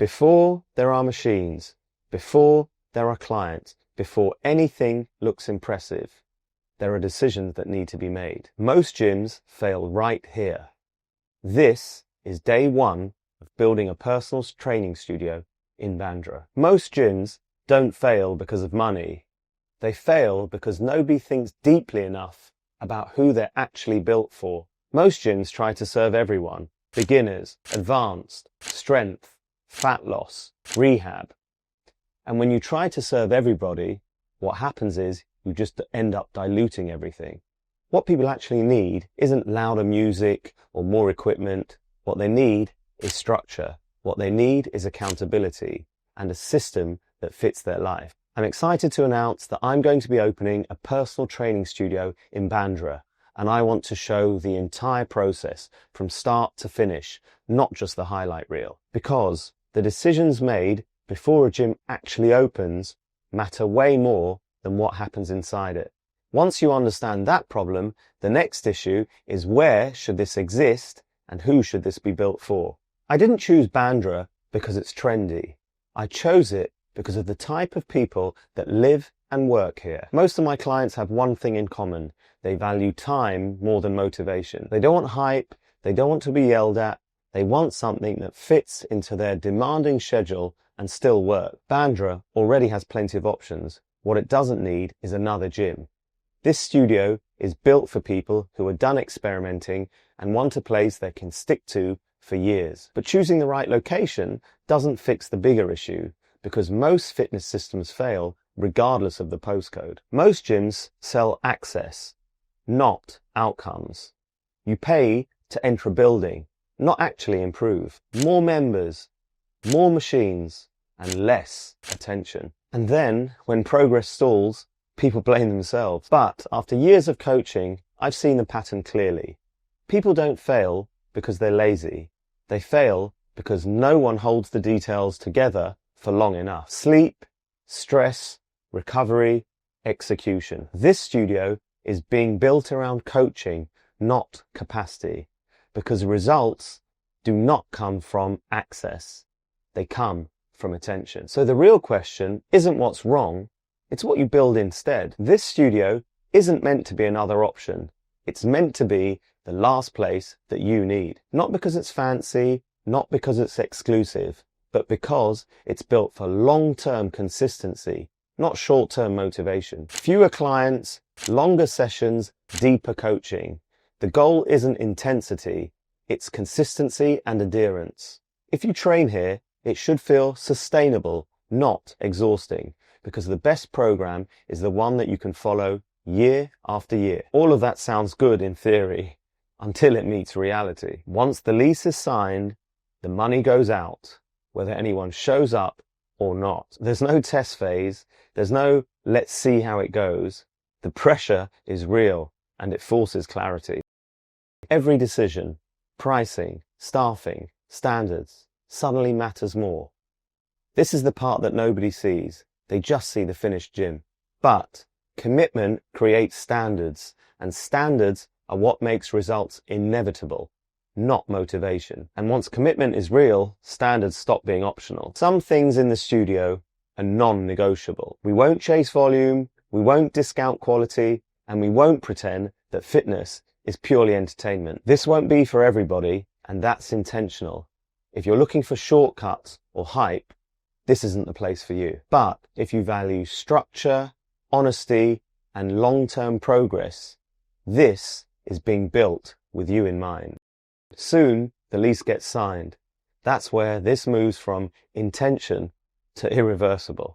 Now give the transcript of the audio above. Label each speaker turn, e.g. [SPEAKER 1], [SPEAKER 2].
[SPEAKER 1] Before there are machines, before there are clients, before anything looks impressive, there are decisions that need to be made. Most gyms fail right here. This is day one of building a personal training studio in Bandra. Most gyms don't fail because of money. They fail because nobody thinks deeply enough about who they're actually built for. Most gyms try to serve everyone: beginners, advanced, strength, fat loss, rehab. And when you try to serve everybody, what happens is you just end up diluting everything. What people actually need isn't louder music or more equipment. What they need is structure. What they need is accountability and a system that fits their life. I'm excited to announce that I'm going to be opening a personal training studio in Bandra, and I want to show the entire process from start to finish, not just the highlight reel. Because the decisions made before a gym actually opens matter way more than what happens inside it. Once you understand that problem, the next issue is where should this exist and who should this be built for? I didn't choose Bandra because it's trendy. I chose it because of the type of people that live and work here. Most of my clients have one thing in common. They value time more than motivation. They don't want hype. They don't want to be yelled at. They want something that fits into their demanding schedule and still work. Bandra already has plenty of options. What it doesn't need is another gym. This studio is built for people who are done experimenting and want a place they can stick to for years. But choosing the right location doesn't fix the bigger issue, because most fitness systems fail regardless of the postcode. Most gyms sell access, not outcomes. You pay to enter a building, not actually improve. More members, more machines, and less attention. And then, when progress stalls, people blame themselves. But after years of coaching, I've seen the pattern clearly. People don't fail because they're lazy. They fail because no one holds the details together for long enough. Sleep, stress, recovery, execution. This studio is being built around coaching, not capacity, because results do not come from access. They come from attention. So the real question isn't what's wrong, it's what you build instead. This studio isn't meant to be another option. It's meant to be the last place that you need. Not because it's fancy, not because it's exclusive, but because it's built for long-term consistency, not short-term motivation. Fewer clients, longer sessions, deeper coaching. The goal isn't intensity, it's consistency and adherence. If you train here, it should feel sustainable, not exhausting, because the best program is the one that you can follow year after year. All of that sounds good in theory, until it meets reality. Once the lease is signed, the money goes out, whether anyone shows up or not. There's no test phase. There's no let's see how it goes. The pressure is real and it forces clarity. Every decision, pricing, staffing, standards, suddenly matters more. This is the part that nobody sees. They just see the finished gym. But commitment creates standards, and standards are what makes results inevitable, not motivation. And once commitment is real, standards stop being optional. Some things in the studio are non-negotiable. We won't chase volume, we won't discount quality, and we won't pretend that fitness is purely entertainment. This won't be for everybody, and that's intentional. If you're looking for shortcuts or hype, this isn't the place for you. But if you value structure, honesty, and long-term progress, this is being built with you in mind. Soon, the lease gets signed. That's where this moves from intention to irreversible.